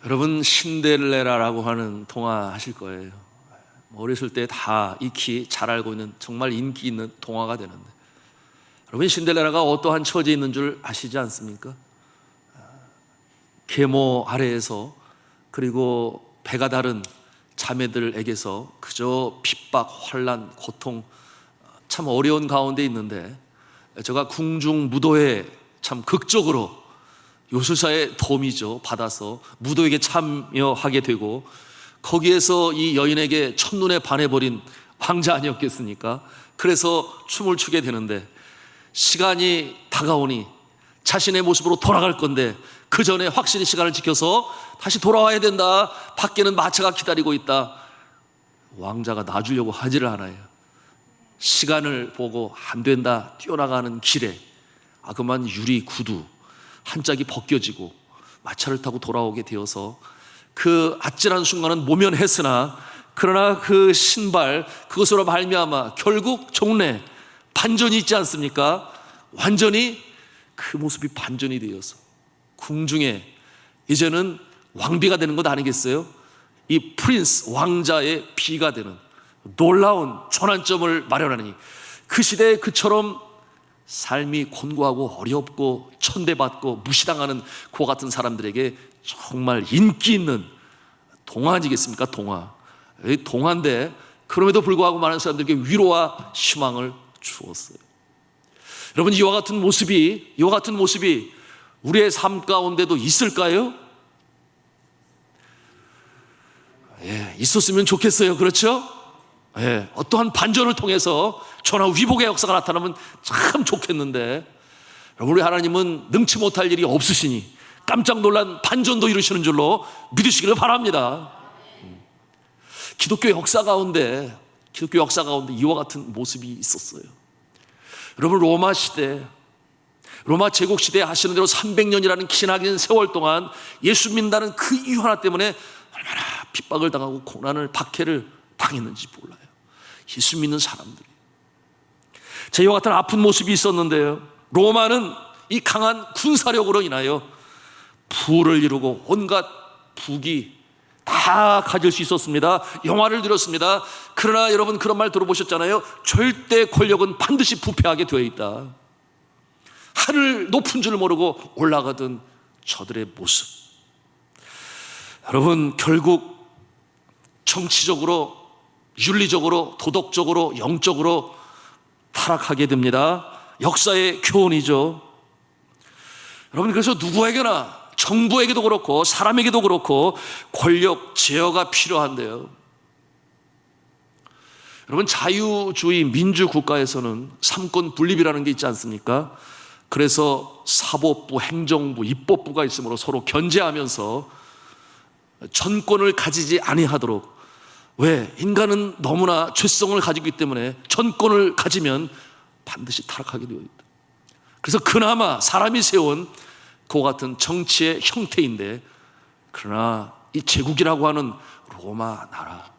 여러분, 신데렐라라고 하는 동화 아실 거예요. 어렸을 때 다 익히 잘 알고 있는 정말 인기 있는 동화가 되는데, 여러분, 신데렐라가 어떠한 처지에 있는 줄 아시지 않습니까? 계모 아래에서, 그리고 배가 다른 자매들에게서 그저 핍박, 환난, 고통, 참 어려운 가운데 있는데, 제가 궁중 무도회 참 극적으로 요술사의 도움이죠 받아서 무도에게 참여하게 되고, 거기에서 이 여인에게 첫눈에 반해버린 왕자 아니었겠습니까? 그래서 춤을 추게 되는데, 시간이 다가오니 자신의 모습으로 돌아갈 건데 그 전에 확실히 시간을 지켜서 다시 돌아와야 된다. 밖에는 마차가 기다리고 있다. 왕자가 놔주려고 하지를 않아요. 시간을 보고 안 된다 뛰어나가는 길에 그만 유리 구두 한 짝이 벗겨지고 마차를 타고 돌아오게 되어서, 그 아찔한 순간은 모면했으나 그러나 그 신발, 그것으로 말미암아 결국 종래 반전이 있지 않습니까? 완전히 그 모습이 반전이 되어서 궁중에 이제는 왕비가 되는 것 아니겠어요? 이 프린스, 왕자의 비가 되는 놀라운 전환점을 마련하니, 그 시대에 그처럼 삶이 곤고하고 어렵고 천대받고 무시당하는 그와 같은 사람들에게 정말 인기 있는 동화 아니겠습니까? 동화인데 그럼에도 불구하고 많은 사람들에게 위로와 희망을 주었어요. 여러분, 이와 같은 모습이 우리의 삶 가운데도 있을까요? 있었으면 좋겠어요. 그렇죠? 어떠한 반전을 통해서 전화 위복의 역사가 나타나면 참 좋겠는데, 여러분, 우리 하나님은 능치 못할 일이 없으시니 깜짝 놀란 반전도 이루시는 줄로 믿으시기를 바랍니다. 기독교 역사 가운데 이와 같은 모습이 있었어요. 여러분, 로마 시대, 로마 제국 시대에 하시는 대로 300년이라는 기나긴 세월 동안 예수 믿는다는 그 이유 하나 때문에 얼마나 핍박을 당하고 고난을, 박해를 당했는지 몰라요. 예수 믿는 사람들이. 자, 이와 같은 아픈 모습이 있었는데요, 로마는 이 강한 군사력으로 인하여 부를 이루고 온갖 부귀 다 가질 수 있었습니다. 영화를 들었습니다. 그러나 여러분, 그런 말 들어보셨잖아요. 절대 권력은 반드시 부패하게 되어 있다. 하늘 높은 줄 모르고 올라가던 저들의 모습. 여러분, 결국 정치적으로, 윤리적으로, 도덕적으로, 영적으로 타락하게 됩니다. 역사의 교훈이죠. 여러분, 그래서 누구에게나, 정부에게도 그렇고 사람에게도 그렇고 권력 제어가 필요한데요, 여러분, 자유주의 민주국가에서는 삼권 분립이라는 게 있지 않습니까? 그래서 사법부, 행정부, 입법부가 있으므로 서로 견제하면서 전권을 가지지 아니하도록. 왜? 인간은 너무나 죄성을 가지고 있기 때문에 전권을 가지면 반드시 타락하게 되어 있다. 그래서 그나마 사람이 세운 그와 같은 정치의 형태인데, 그러나 이 제국이라고 하는 로마 나라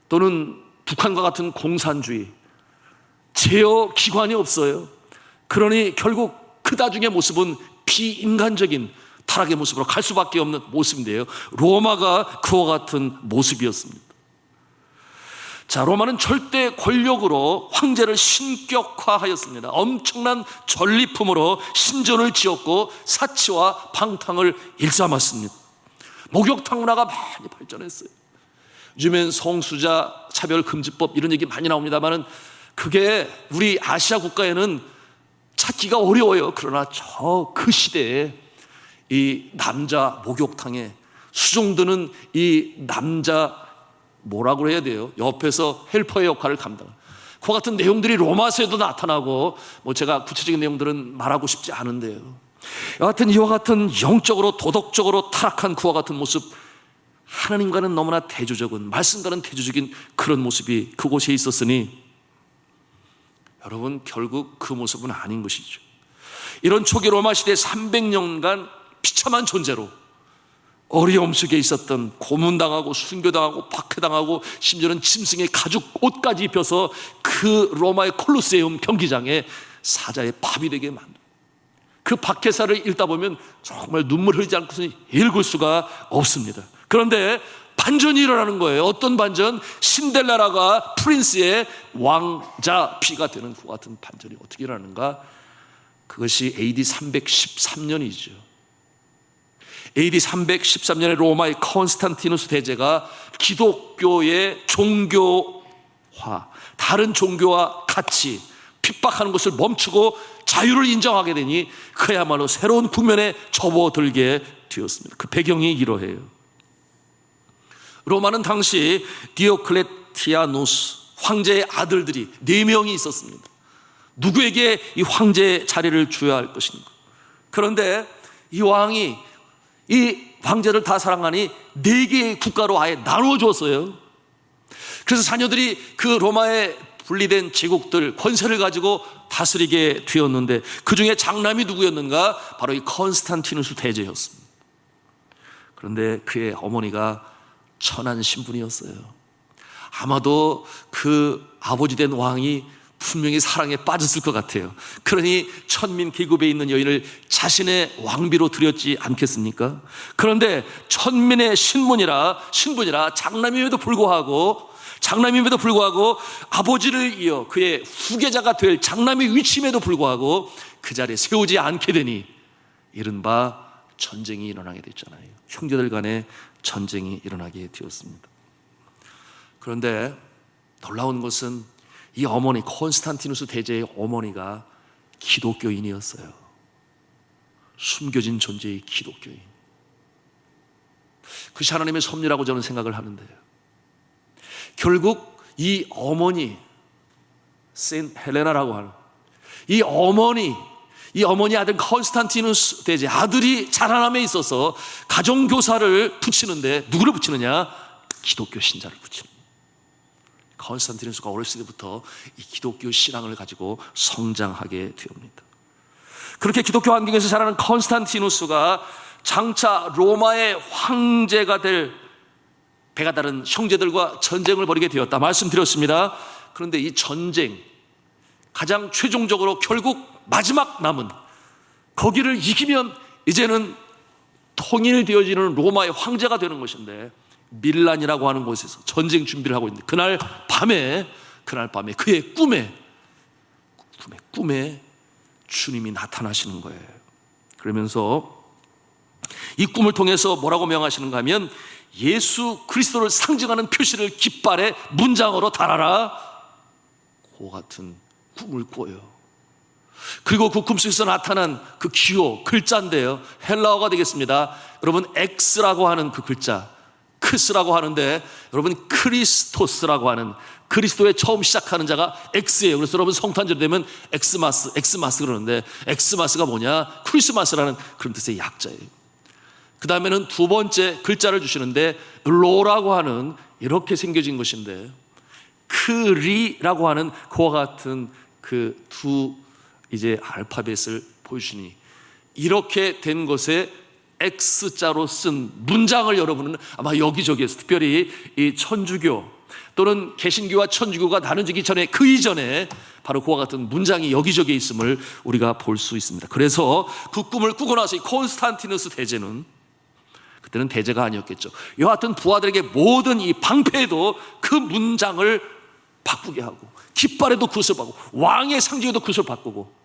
또는 북한과 같은 공산주의, 제어 기관이 없어요. 그러니 결국 그 나중의 모습은 비인간적인 타락의 모습으로 갈 수밖에 없는 모습인데요, 로마가 그와 같은 모습이었습니다. 자, 로마는 절대 권력으로 황제를 신격화하였습니다. 엄청난 전리품으로 신전을 지었고 사치와 방탕을 일삼았습니다. 목욕탕 문화가 많이 발전했어요. 요즘엔 성수자 차별금지법 이런 얘기 많이 나옵니다만, 그게 우리 아시아 국가에는 찾기가 어려워요. 그러나 그 시대에 이 남자 목욕탕에 수종드는 이 남자, 뭐라고 해야 돼요? 옆에서 헬퍼의 역할을 감당하는 그와 같은 내용들이 로마서에도 나타나고, 제가 구체적인 내용들은 말하고 싶지 않은데요, 여하튼 이와 같은 영적으로 도덕적으로 타락한 그와 같은 모습, 하나님과는 너무나 대조적인, 말씀과는 대조적인 그런 모습이 그곳에 있었으니, 여러분, 결국 그 모습은 아닌 것이죠. 이런 초기 로마 시대 300년간 비참한 존재로 어려움 속에 있었던, 고문당하고 순교당하고 박해당하고 심지어는 짐승의 가죽 옷까지 입혀서 그 로마의 콜로세움 경기장에 사자의 밥이 되게 만든, 그 박해사를 읽다 보면 정말 눈물 흘리지 않고서 읽을 수가 없습니다. 그런데 반전이 일어나는 거예요. 어떤 반전? 신데렐라가 프린스의 왕자 피가 되는 그 같은 반전이 어떻게 일어나는가? 그것이 AD 313년이죠. AD 313년에 로마의 컨스탄티누스 대제가 기독교의 종교화, 다른 종교와 같이 핍박하는 것을 멈추고 자유를 인정하게 되니 그야말로 새로운 국면에 접어들게 되었습니다. 그 배경이 이러해요. 로마는 당시 디오클레티아누스 황제의 아들들이 4명이 있었습니다. 누구에게 이 황제의 자리를 줘야 할 것인가? 그런데 이 왕이 이 황제를 다 사랑하니 4개의 국가로 아예 나누어 줬어요. 그래서 자녀들이 그 로마의 분리된 제국들 권세를 가지고 다스리게 되었는데, 그 중에 장남이 누구였는가? 바로 이 컨스탄티누스 대제였습니다. 그런데 그의 어머니가 천한 신분이었어요. 아마도 그 아버지 된 왕이 분명히 사랑에 빠졌을 것 같아요. 그러니 천민 계급에 있는 여인을 자신의 왕비로 들였지 않겠습니까? 그런데 천민의 신분이라 장남임에도 불구하고 아버지를 이어 그의 후계자가 될 장남의 위치임에도 불구하고 그 자리에 세우지 않게 되니 이른바 전쟁이 일어나게 됐잖아요. 형제들 간에 전쟁이 일어나게 되었습니다. 그런데 놀라운 것은 이 어머니, 콘스탄티누스 대제의 어머니가 기독교인이었어요. 숨겨진 존재의 기독교인. 그것이 하나님의 섭리라고 저는 생각을 하는데요. 결국 이 어머니, 세인트 헬레나라고 하는 이 어머니 아들 콘스탄티누스 대제 아들이 자라남에 있어서 가정교사를 붙이는데 누구를 붙이느냐? 기독교 신자를 붙입니다. 콘스탄티누스가 어렸을 때부터 이 기독교 신앙을 가지고 성장하게 되옵니다. 그렇게 기독교 환경에서 자라는 콘스탄티누스가 장차 로마의 황제가 될 배가 다른 형제들과 전쟁을 벌이게 되었다 말씀드렸습니다. 그런데 이 전쟁, 가장 최종적으로 결국 마지막 남은, 거기를 이기면 이제는 통일되어지는 로마의 황제가 되는 것인데, 밀란이라고 하는 곳에서 전쟁 준비를 하고 있는데, 그날 밤에 그의 꿈에 주님이 나타나시는 거예요. 그러면서 이 꿈을 통해서 뭐라고 명하시는가 하면, 예수 그리스도를 상징하는 표시를 깃발에 문장으로 달아라, 그 같은 꿈을 꿔요. 그리고 그 꿈속에서 나타난 그 기호, 글자인데요, 헬라어가 되겠습니다. 여러분, X라고 하는 그 글자, 크스라고 하는데, 여러분 크리스토스라고 하는, 그리스도의 처음 시작하는 자가 X예요. 그래서 여러분 성탄절 되면 엑스마스 그러는데, 엑스마스가 뭐냐? 크리스마스라는 그런 뜻의 약자예요. 그 다음에는 두 번째 글자를 주시는데, 로라고 하는 이렇게 생겨진 것인데, 크리라고 하는 그와 같은 그 두 이제 알파벳을 보여주니, 이렇게 된 것에 X자로 쓴 문장을 여러분은 아마 여기저기에서, 특별히 이 천주교 또는 개신교와 천주교가 나눠지기 전에, 그 이전에 바로 그와 같은 문장이 여기저기에 있음을 우리가 볼 수 있습니다. 그래서 그 꿈을 꾸고 나서 이 콘스탄티누스 대제는, 그때는 대제가 아니었겠죠, 여하튼 부하들에게 모든 이 방패에도 그 문장을 바꾸게 하고, 깃발에도 그것을 바꾸고, 왕의 상징에도 그것을 바꾸고,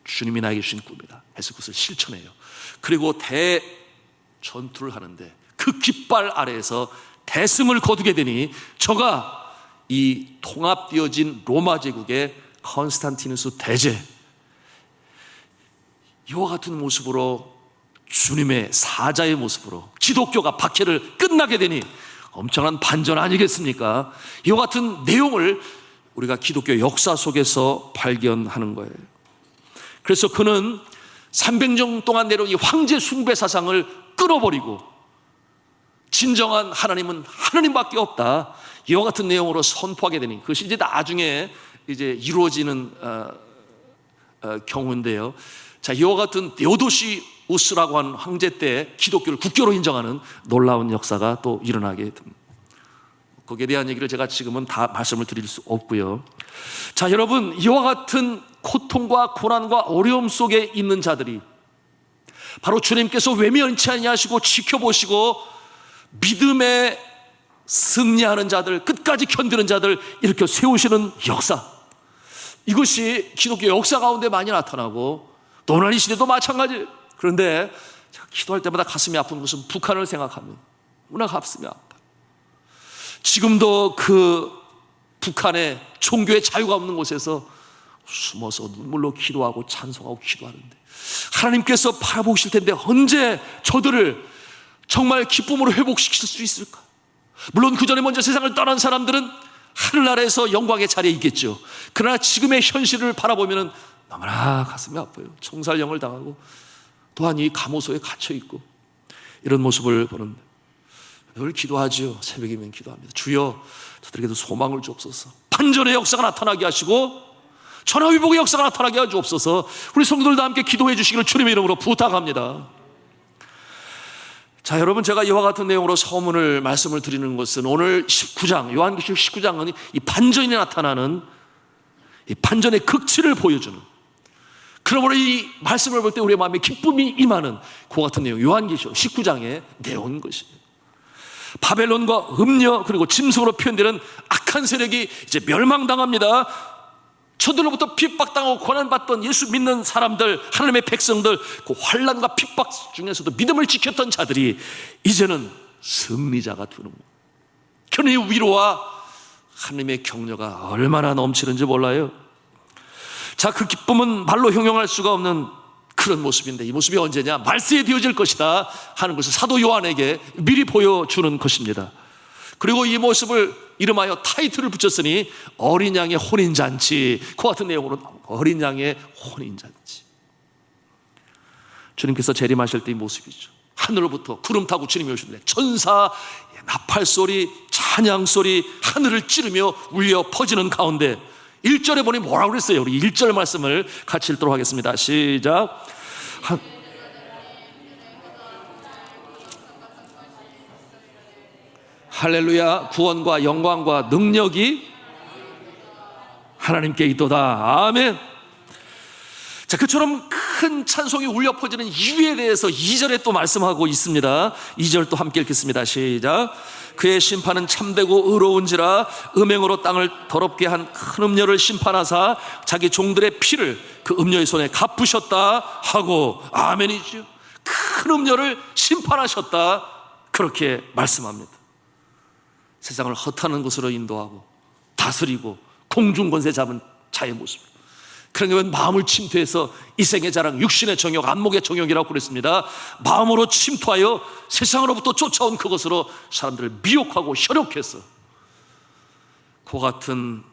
주님이 나에게 주신 꿈이다 해서 그것을 실천해요. 그리고 대전투를 하는데 그 깃발 아래에서 대승을 거두게 되니, 저가 이 통합되어진 로마 제국의 컨스탄티누스 대제, 이와 같은 모습으로, 주님의 사자의 모습으로 기독교가 박해를 끝나게 되니 엄청난 반전 아니겠습니까? 이와 같은 내용을 우리가 기독교 역사 속에서 발견하는 거예요. 그래서 그는 300년 동안 내려온 이 황제 숭배 사상을 끊어버리고, 진정한 하나님은 하나님밖에 없다, 이와 같은 내용으로 선포하게 되니, 그것이 이제 나중에 이제 이루어지는 경우인데요. 자, 이와 같은 요도시 우스라고 하는 황제 때 기독교를 국교로 인정하는 놀라운 역사가 또 일어나게 됩니다. 거기에 대한 얘기를 제가 지금은 다 말씀을 드릴 수 없고요. 자, 여러분, 이와 같은 고통과 고난과 어려움 속에 있는 자들이 바로 주님께서 외면치 아니하시고 지켜보시고 믿음에 승리하는 자들, 끝까지 견디는 자들 이렇게 세우시는 역사, 이것이 기독교 역사 가운데 많이 나타나고 또 오늘 이 시대도 마찬가지예요. 그런데 제가 기도할 때마다 가슴이 아픈 것은 북한을 생각하면 너무나 가슴이 아파요. 지금도 그 북한의 종교의 자유가 없는 곳에서 숨어서 눈물로 기도하고 찬송하고 기도하는데 하나님께서 바라보실 텐데 언제 저들을 정말 기쁨으로 회복시킬 수 있을까? 물론 그 전에 먼저 세상을 떠난 사람들은 하늘나라에서 영광의 자리에 있겠죠. 그러나 지금의 현실을 바라보면 너무나 가슴이 아파요. 총살령을 당하고 또한 이 감호소에 갇혀있고 이런 모습을 보는데 늘 기도하지요. 새벽이면 기도합니다. 주여, 저들에게도 소망을 주옵소서. 반전의 역사가 나타나게 하시고 전화위복의 역사가 나타나게 하시옵소서. 우리 성도들도 함께 기도해 주시기를 주님의 이름으로 부탁합니다. 자, 여러분, 제가 이와 같은 내용으로 서문을 말씀을 드리는 것은 오늘 19장, 요한계시록 19장은 이 반전이 나타나는 이 반전의 극치를 보여주는, 그러므로 이 말씀을 볼 때 우리의 마음에 기쁨이 임하는 그 같은 내용, 요한계시록 19장의 내용인 것입니다. 바벨론과 음녀 그리고 짐승으로 표현되는 악한 세력이 이제 멸망당합니다. 저들로부터 핍박당하고 고난받던 예수 믿는 사람들, 하나님의 백성들, 그 환난과 핍박 중에서도 믿음을 지켰던 자들이 이제는 승리자가 되는 거예요. 그러니 위로와 하나님의 격려가 얼마나 넘치는지 몰라요. 자, 그 기쁨은 말로 형용할 수가 없는 그런 모습인데 이 모습이 언제냐? 말세에 되어질 것이다 하는 것을 사도 요한에게 미리 보여주는 것입니다. 그리고 이 모습을 이름하여 타이틀을 붙였으니 어린 양의 혼인잔치, 그 같은 내용으로 어린 양의 혼인잔치. 주님께서 재림하실 때 이 모습이죠. 하늘로부터 구름 타고 주님이 오시는데 천사 나팔소리, 찬양소리, 하늘을 찌르며 울려 퍼지는 가운데 1절에 보니 뭐라고 그랬어요? 우리 1절 말씀을 같이 읽도록 하겠습니다. 시작. 할렐루야. 구원과 영광과 능력이 하나님께 있도다. 아멘. 자, 그처럼 큰 찬송이 울려 퍼지는 이유에 대해서 2절에 또 말씀하고 있습니다. 2절 또 함께 읽겠습니다. 시작. 그의 심판은 참되고 의로운지라 음행으로 땅을 더럽게 한 큰 음녀를 심판하사 자기 종들의 피를 그 음녀의 손에 갚으셨다 하고, 아멘이죠. 큰 음녀를 심판하셨다, 그렇게 말씀합니다. 세상을 허탄한 곳으로 인도하고 다스리고 공중권세 잡은 자의 모습, 그러면 마음을 침투해서 이생의 자랑, 육신의 정욕, 안목의 정욕이라고 그랬습니다. 마음으로 침투하여 세상으로부터 쫓아온 그것으로 사람들을 미혹하고 혈욕해서 그와 같은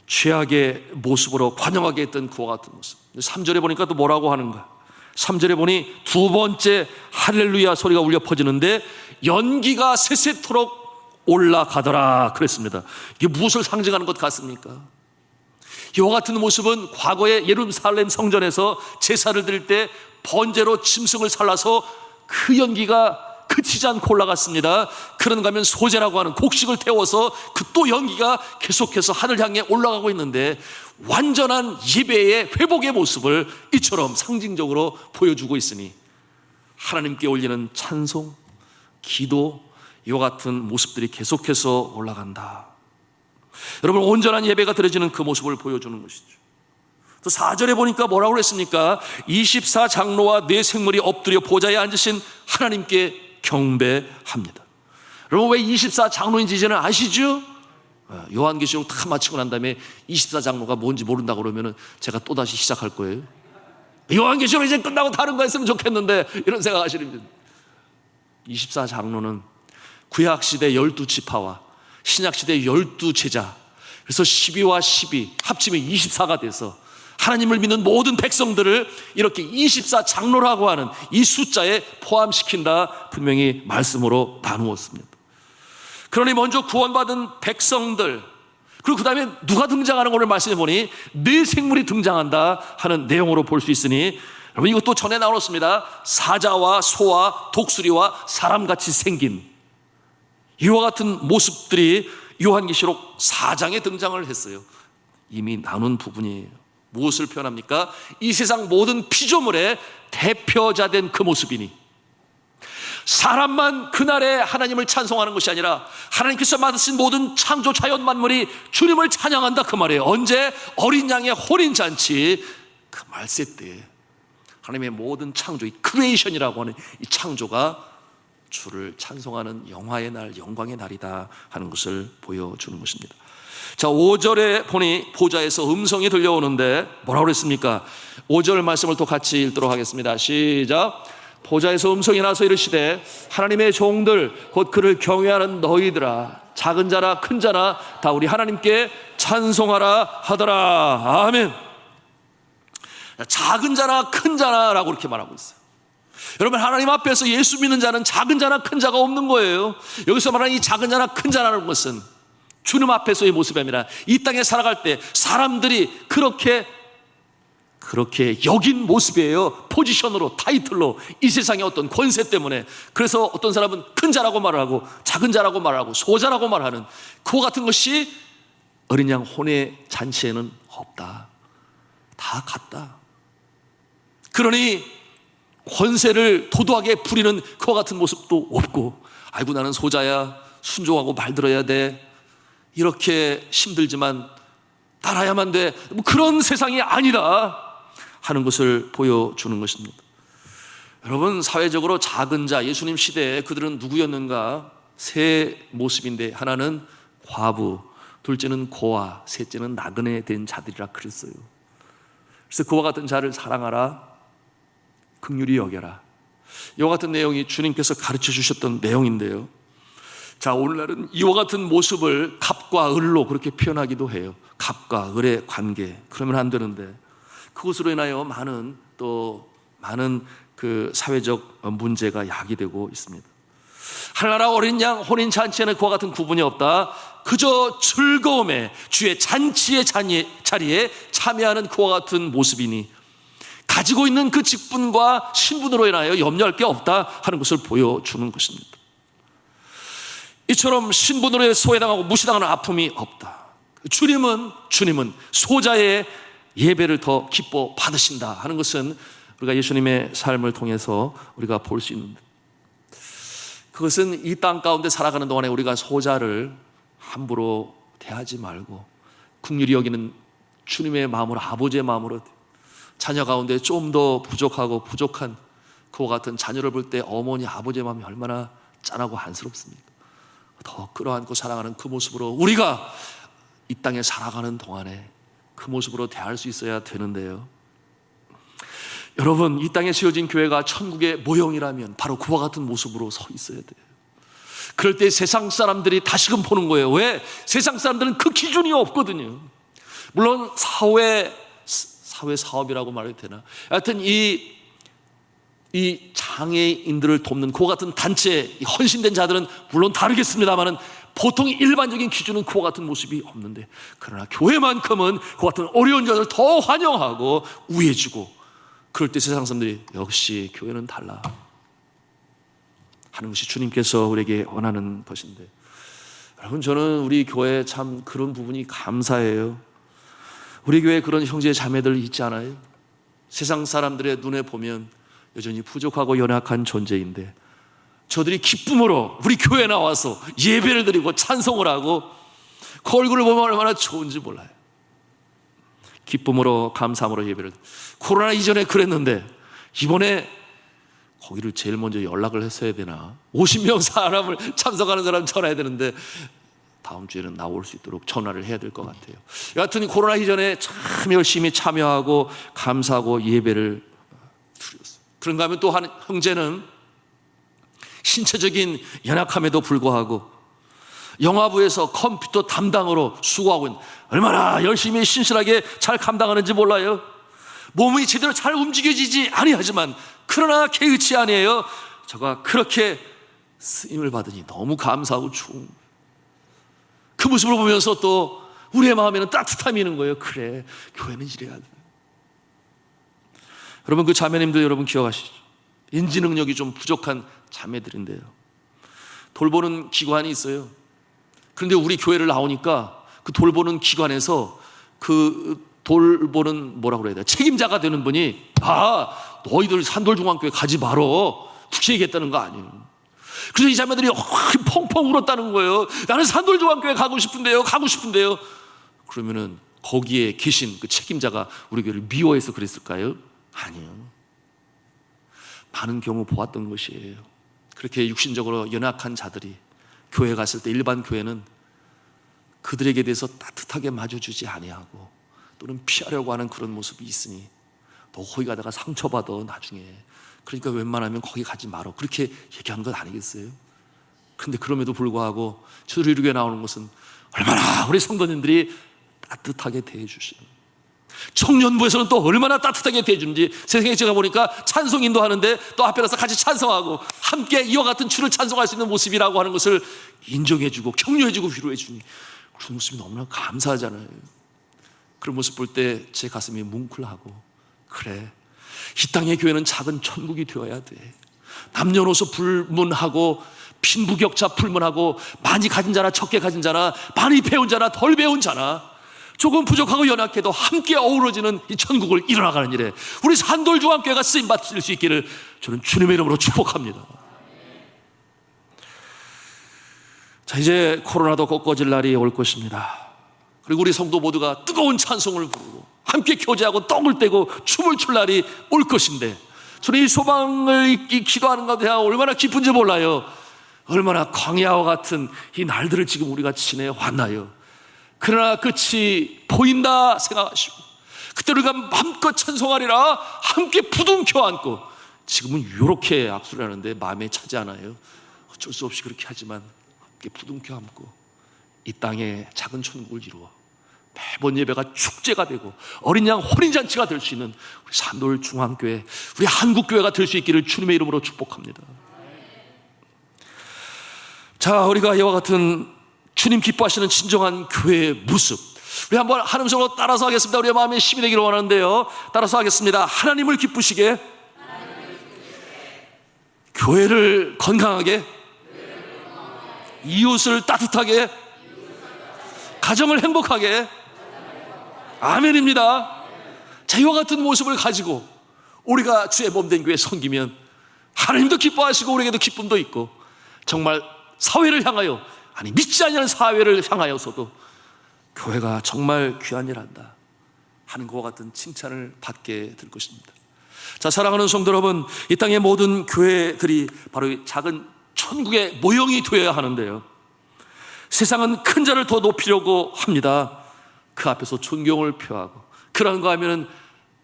죄악의 모습으로 관영하게 했던 그와 같은 모습. 3절에 보니까 또 뭐라고 하는가? 3절에 보니 두 번째 할렐루야 소리가 울려 퍼지는데 연기가 세세토록 올라가더라 그랬습니다. 이게 무엇을 상징하는 것 같습니까? 이와 같은 모습은 과거에 예루살렘 성전에서 제사를 드릴 때 번제로 짐승을 살라서 그 연기가 그치지 않고 올라갔습니다. 그런가 하면 소제라고 하는 곡식을 태워서 그 또 연기가 계속해서 하늘 향해 올라가고 있는데 완전한 예배의 회복의 모습을 이처럼 상징적으로 보여주고 있으니 하나님께 올리는 찬송, 기도, 이와 같은 모습들이 계속해서 올라간다. 여러분, 온전한 예배가 드려지는 그 모습을 보여주는 것이죠. 또 4절에 보니까 뭐라고 그랬습니까? 24장로와 네 생물이 엎드려 보좌에 앉으신 하나님께 경배합니다. 여러분, 왜 24장로인지 이제는 아시죠? 요한계시록 다 마치고 난 다음에 24장로가 뭔지 모른다고 그러면 제가 또다시 시작할 거예요. 요한계시록 이제 끝나고 다른 거 했으면 좋겠는데 이런 생각하시는 24장로는 구약시대 12지파와 신약시대 12제자, 그래서 12와 12 합치면 24가 돼서 하나님을 믿는 모든 백성들을 이렇게 24장로라고 하는 이 숫자에 포함시킨다 분명히 말씀으로 나누었습니다. 그러니 먼저 구원받은 백성들, 그리고 그 다음에 누가 등장하는 것을 말씀해 보니 네 생물이 등장한다 하는 내용으로 볼 수 있으니 여러분, 이것도 전에 나눴습니다. 사자와 소와 독수리와 사람같이 생긴 이와 같은 모습들이 요한계시록 4장에 등장을 했어요. 이미 나눈 부분이에요. 무엇을 표현합니까? 이 세상 모든 피조물의 대표자 된 그 모습이니, 사람만 그날에 하나님을 찬송하는 것이 아니라 하나님께서 만드신 모든 창조 자연 만물이 주님을 찬양한다, 그 말이에요. 언제? 어린 양의 혼인잔치 그 말세 때 하나님의 모든 창조, 이 크리에이션이라고 하는 이 창조가 주를 찬송하는 영화의 날, 영광의 날이다 하는 것을 보여주는 것입니다. 자, 5절에 보니 보좌에서 음성이 들려오는데 뭐라고 그랬습니까? 5절 말씀을 또 같이 읽도록 하겠습니다. 시작. 보좌에서 음성이 나서 이르시되 하나님의 종들 곧 그를 경외하는 너희들아, 작은 자나 큰 자나 다 우리 하나님께 찬송하라 하더라. 아멘. 작은 자나 큰 자나라고 이렇게 말하고 있어요. 여러분, 하나님 앞에서 예수 믿는 자는 작은 자나 큰 자가 없는 거예요. 여기서 말하는 이 작은 자나 큰 자라는 것은 주님 앞에서의 모습이 아니라 이 땅에 살아갈 때 사람들이 그렇게 여긴 모습이에요. 포지션으로, 타이틀로, 이 세상의 어떤 권세 때문에. 그래서 어떤 사람은 큰 자라고 말을 하고 작은 자라고 말을 하고 소자라고 말하는 그와 같은 것이 어린 양 혼의 잔치에는 없다. 다 같다. 그러니 권세를 도도하게 부리는 그와 같은 모습도 없고, 아이고 나는 소자야, 순종하고 말 들어야 돼, 이렇게 힘들지만 따라야만 돼, 뭐 그런 세상이 아니다 하는 것을 보여주는 것입니다. 여러분, 사회적으로 작은 자, 예수님 시대에 그들은 누구였는가? 세 모습인데, 하나는 과부, 둘째는 고아, 셋째는 나그네 된 자들이라 그랬어요. 그래서 그와 같은 자를 사랑하라, 긍휼히 여겨라. 이와 같은 내용이 주님께서 가르쳐 주셨던 내용인데요. 자, 오늘날은 이와 같은 모습을 갑과 을로 그렇게 표현하기도 해요. 갑과 을의 관계. 그러면 안 되는데, 그것으로 인하여 많은 그 사회적 문제가 야기되고 있습니다. 하늘나라 어린 양 혼인 잔치에는 그와 같은 구분이 없다. 그저 즐거움에, 주의 잔치의 자리에 참여하는 그와 같은 모습이니 가지고 있는 그 직분과 신분으로 인하여 염려할 게 없다 하는 것을 보여주는 것입니다. 이처럼 신분으로 소외당하고 무시당하는 아픔이 없다. 주님은 소자의 예배를 더 기뻐 받으신다 하는 것은 우리가 예수님의 삶을 통해서 우리가 볼 수 있는데, 그것은 이 땅 가운데 살아가는 동안에 우리가 소자를 함부로 대하지 말고 긍휼히 여기는 주님의 마음으로, 아버지의 마음으로, 자녀 가운데 좀 더 부족하고 부족한 그와 같은 자녀를 볼 때 어머니, 아버지의 마음이 얼마나 짠하고 안쓰럽습니까? 더 끌어안고 사랑하는 그 모습으로 우리가 이 땅에 살아가는 동안에 그 모습으로 대할 수 있어야 되는데요. 여러분, 이 땅에 세워진 교회가 천국의 모형이라면 바로 그와 같은 모습으로 서 있어야 돼요. 그럴 때 세상 사람들이 다시금 보는 거예요. 왜? 세상 사람들은 그 기준이 없거든요. 물론 사회 사업이라고 말해도 되나? 하여튼 이 장애인들을 돕는 그와 같은 단체, 헌신된 자들은 물론 다르겠습니다만은 보통 일반적인 기준은 그와 같은 모습이 없는데, 그러나 교회만큼은 그와 같은 어려운 자들을 더 환영하고 우애해주고, 그럴 때 세상 사람들이 역시 교회는 달라 하는 것이 주님께서 우리에게 원하는 것인데, 여러분, 저는 우리 교회에 참 그런 부분이 감사해요. 우리 교회에 그런 형제 자매들 있지 않아요? 세상 사람들의 눈에 보면 여전히 부족하고 연약한 존재인데 저들이 기쁨으로 우리 교회에 나와서 예배를 드리고 찬송을 하고 그 얼굴을 보면 얼마나 좋은지 몰라요. 기쁨으로, 감사함으로 예배를. 코로나 이전에 그랬는데 이번에 거기를 제일 먼저 연락을 했어야 되나? 50명 사람을 참석하는 사람 전화해야 되는데 다음 주에는 나올 수 있도록 전화를 해야 될 것 같아요. 여하튼 코로나 이전에 참 열심히 참여하고 감사하고 예배를 드렸어요. 그런가 하면 또 한 형제는 신체적인 연약함에도 불구하고 영화부에서 컴퓨터 담당으로 수고하고 있는, 얼마나 열심히 신실하게 잘 감당하는지 몰라요. 몸이 제대로 잘 움직여지지 아니하지만 그러나 개의치 아니에요. 저가 그렇게 쓰임을 받으니 너무 감사하고 좋은, 그 모습을 보면서 또 우리의 마음에는 따뜻함이 있는 거예요. 그래, 교회는 이래야 돼. 여러분, 그 자매님들 여러분 기억하시죠? 인지 능력이 좀 부족한 자매들인데요, 돌보는 기관이 있어요. 그런데 우리 교회를 나오니까 그 돌보는 기관에서 그 돌보는 뭐라고 그래야 돼? 책임자가 되는 분이 너희들 산돌중앙교회 가지 말어 그렇게 얘기했다는 거 아니에요. 그래서 이 자매들이 펑펑 울었다는 거예요. 나는 산돌중앙교회 가고 싶은데요. 그러면은 거기에 계신 그 책임자가 우리 교회를 미워해서 그랬을까요? 아니요. 많은 경우 보았던 것이에요. 그렇게 육신적으로 연약한 자들이 교회 갔을 때 일반 교회는 그들에게 대해서 따뜻하게 맞아주지 아니하고 또는 피하려고 하는 그런 모습이 있으니 너 거기 가다가 상처받아 나중에, 그러니까 웬만하면 거기 가지 말어 그렇게 얘기하는 건 아니겠어요? 그런데 그럼에도 불구하고 저희 교회 나오는 것은 얼마나 우리 성도님들이 따뜻하게 대해주시는, 청년부에서는 또 얼마나 따뜻하게 대해주는지 세상에 제가 보니까 찬송 인도하는데 또 앞에 가서 같이 찬송하고 함께 이와 같은 주를 찬송할 수 있는 모습이라고 하는 것을 인정해주고 격려해주고 위로해주니 그런 모습이 너무나 감사하잖아요. 그런 모습 볼 때 제 가슴이 뭉클하고, 그래, 이 땅의 교회는 작은 천국이 되어야 돼. 남녀노소 불문하고 빈부격차 불문하고 많이 가진 자나 적게 가진 자나 많이 배운 자나 덜 배운 자나 조금 부족하고 연약해도 함께 어우러지는 이 천국을 이뤄나가는 일에 우리 산돌중앙교회가 쓰임받을 수 있기를 저는 주님의 이름으로 축복합니다. 자, 이제 코로나도 꺾어질 날이 올 것입니다. 그리고 우리 성도 모두가 뜨거운 찬송을 부르고 함께 교제하고 떡을 떼고 춤을 출 날이 올 것인데, 저는 이 소망을 기도하는 가운데 얼마나 기쁜지 몰라요. 얼마나 광야와 같은 이 날들을 지금 우리가 지내왔나요? 그러나 끝이 보인다 생각하시고 그때 우리가 마음껏 찬송하리라 함께 부둥켜 안고, 지금은 이렇게 악수를 하는데 마음에 차지 않아요. 어쩔 수 없이 그렇게 하지만 함께 부둥켜 안고 이 땅에 작은 천국을 이루어 매번 예배가 축제가 되고 어린 양 혼인잔치가 될 수 있는 우리 산돌중앙교회, 우리 한국교회가 될 수 있기를 주님의 이름으로 축복합니다. 자, 우리가 이와 같은 주님 기뻐하시는 진정한 교회의 모습, 우리 한번 한 음성으로 따라서 하겠습니다. 우리의 마음에 힘이 되기를 원하는데요, 따라서 하겠습니다. 하나님을 기쁘시게, 교회를 건강하게, 이웃을 따뜻하게, 가정을 행복하게. 아멘입니다. 자, 이와 같은 모습을 가지고 우리가 주의 몸된 교회에 섬기면 하나님도 기뻐하시고 우리에게도 기쁨도 있고, 정말 사회를 향하여, 아니 믿지 않는 사회를 향하여서도 교회가 정말 귀한 일 한다 하는 것과 같은 칭찬을 받게 될 것입니다. 자, 사랑하는 성도 여러분, 이 땅의 모든 교회들이 바로 이 작은 천국의 모형이 되어야 하는데요, 세상은 큰 자를 더 높이려고 합니다. 그 앞에서 존경을 표하고 그런가 하면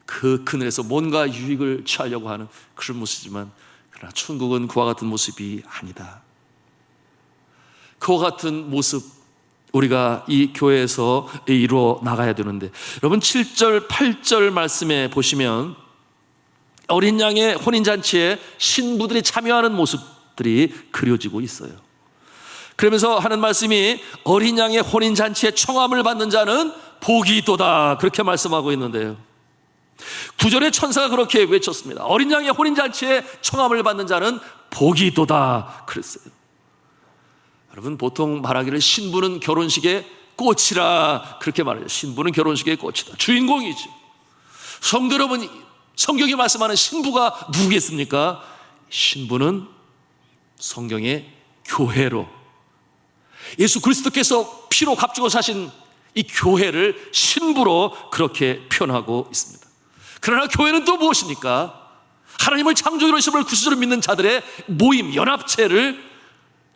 그 그늘에서 뭔가 유익을 취하려고 하는 그런 모습이지만, 그러나 천국은 그와 같은 모습이 아니다. 그와 같은 모습 우리가 이 교회에서 이루어 나가야 되는데, 여러분 7절 8절 말씀에 보시면 어린 양의 혼인잔치에 신부들이 참여하는 모습들이 그려지고 있어요. 그러면서 하는 말씀이 어린 양의 혼인잔치에 청함을 받는 자는 복이 있도다, 그렇게 말씀하고 있는데요, 9절에 천사가 그렇게 외쳤습니다. 어린 양의 혼인잔치에 청함을 받는 자는 복이 있도다 그랬어요. 여러분, 보통 말하기를 신부는 결혼식의 꽃이라 그렇게 말해요. 신부는 결혼식의 꽃이다, 주인공이지. 성도 여러분, 성경이 말씀하는 신부가 누구겠습니까? 신부는 성경의 교회로, 예수 그리스도께서 피로 값주고 사신 이 교회를 신부로 그렇게 표현하고 있습니다. 그러나 교회는 또 무엇입니까? 하나님을 창조주로 이심을 구주로 믿는 자들의 모임, 연합체를,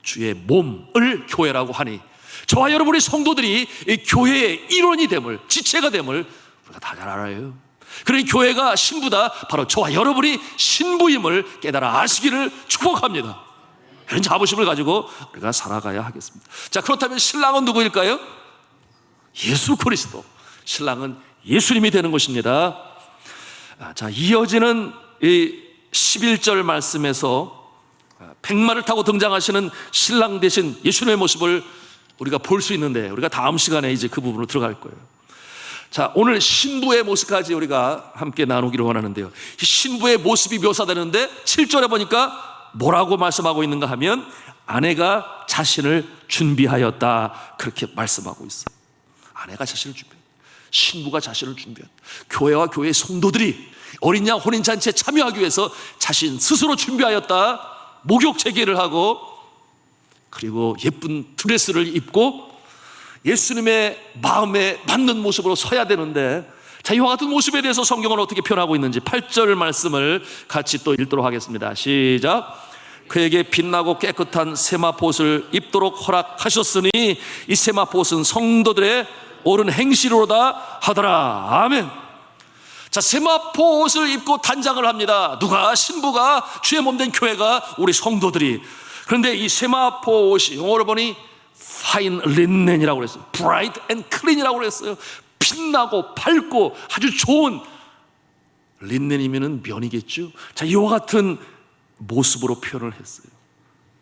주의 몸을 교회라고 하니, 저와 여러분의 성도들이 이 교회의 일원이 됨을, 지체가 됨을 우리가 다 잘 알아요. 그러니 교회가 신부다, 바로 저와 여러분이 신부임을 깨달아 아시기를 축복합니다. 이런 자부심을 가지고 우리가 살아가야 하겠습니다. 자, 그렇다면 신랑은 누구일까요? 예수 그리스도. 신랑은 예수님이 되는 것입니다. 자, 이어지는 이 11절 말씀에서 백마를 타고 등장하시는 신랑 대신 예수님의 모습을 우리가 볼 수 있는데, 우리가 다음 시간에 이제 그 부분으로 들어갈 거예요. 자, 오늘 신부의 모습까지 우리가 함께 나누기를 원하는데요. 이 신부의 모습이 묘사되는데 7절에 보니까 뭐라고 말씀하고 있는가 하면 아내가 자신을 준비하였다, 그렇게 말씀하고 있어요. 아내가 자신을 준비했다. 신부가 자신을 준비했다. 교회와 교회의 성도들이 어린 양 혼인잔치에 참여하기 위해서 자신 스스로 준비하였다. 목욕 재개를 하고 그리고 예쁜 드레스를 입고 예수님의 마음에 맞는 모습으로 서야 되는데, 자, 이와 같은 모습에 대해서 성경은 어떻게 표현하고 있는지 8절 말씀을 같이 또 읽도록 하겠습니다. 시작. 그에게 빛나고 깨끗한 세마포옷을 입도록 허락하셨으니 이 세마포옷은 성도들의 옳은 행실로다 하더라. 아멘. 자, 세마포옷을 입고 단장을 합니다. 누가? 신부가, 주의 몸된 교회가, 우리 성도들이. 그런데 이 세마포옷이 영어로 보니 fine linen이라고 그랬어요. bright and clean이라고 그랬어요. 빛나고 밝고 아주 좋은 린넨이면은 면이겠죠. 자, 이와 같은 모습으로 표현을 했어요.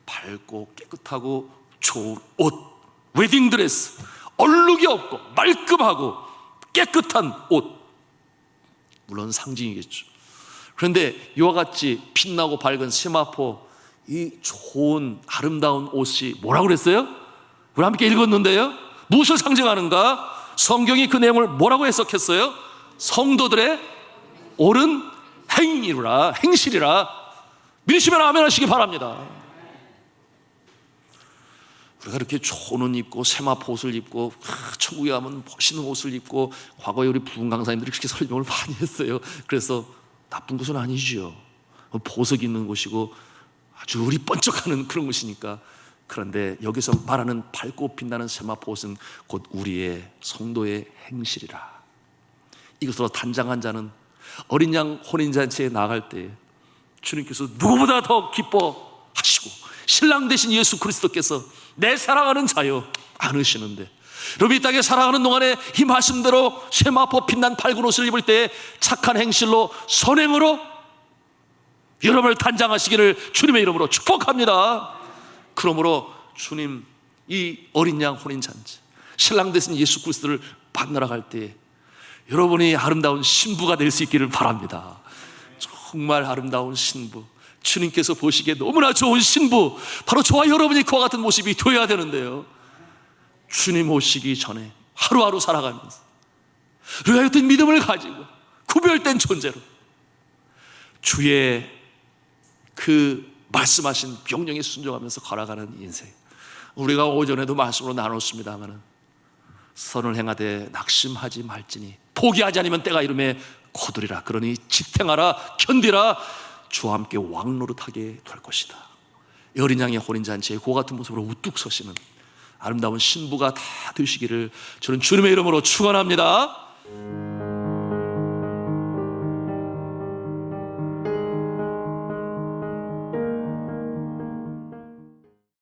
밝고 깨끗하고 좋은 옷, 웨딩드레스, 얼룩이 없고 말끔하고 깨끗한 옷, 물론 상징이겠죠. 그런데 이와 같이 빛나고 밝은 세마포, 이 좋은 아름다운 옷이 뭐라고 그랬어요? 우리 함께 읽었는데요, 무엇을 상징하는가? 성경이 그 내용을 뭐라고 해석했어요? 성도들의 옳은 행위라, 행실이라. 믿으시면 아멘 하시기 바랍니다. 우리가 이렇게 좋은 옷 입고 세마포 옷을 입고 천국에 가면 멋있는 옷을 입고, 과거에 우리 부흥 강사님들이 그렇게 설명을 많이 했어요. 그래서 나쁜 것은 아니지요. 보석 있는 곳이고 아주 우리 번쩍하는 그런 곳이니까. 그런데 여기서 말하는 밝고 빛나는 세마포 옷은 곧 우리의 성도의 행실이라. 이것으로 단장한 자는 어린 양 혼인잔치에 나갈 때 주님께서 누구보다 더 기뻐하시고 신랑 되신 예수 그리스도께서 내 사랑하는 자여 안으시는데, 여러분 이 땅에 살아가는 동안에 이 말씀대로 세마포 빛난 밝은 옷을 입을 때 착한 행실로, 선행으로 여러분을 단장하시기를 주님의 이름으로 축복합니다. 그러므로 주님, 이 어린 양 혼인잔치, 신랑 되신 예수 그리스도를 만나러 갈 때 여러분이 아름다운 신부가 될 수 있기를 바랍니다. 정말 아름다운 신부, 주님께서 보시기에 너무나 좋은 신부, 바로 저와 여러분이 그와 같은 모습이 되어야 되는데요, 주님 오시기 전에 하루하루 살아가면서 우리가 어떤 믿음을 가지고 구별된 존재로 주의 그 말씀하신 명령에 순종하면서 걸어가는 인생. 우리가 오전에도 말씀으로 나눴습니다마는 선을 행하되 낙심하지 말지니 포기하지 않으면 때가 이름에 거두리라. 그러니 지탱하라, 견디라. 주와 함께 왕노릇하게 될 것이다. 어린 양의 혼인잔치에 그 같은 모습으로 우뚝 서시는 아름다운 신부가 다 되시기를 저는 주님의 이름으로 축원합니다.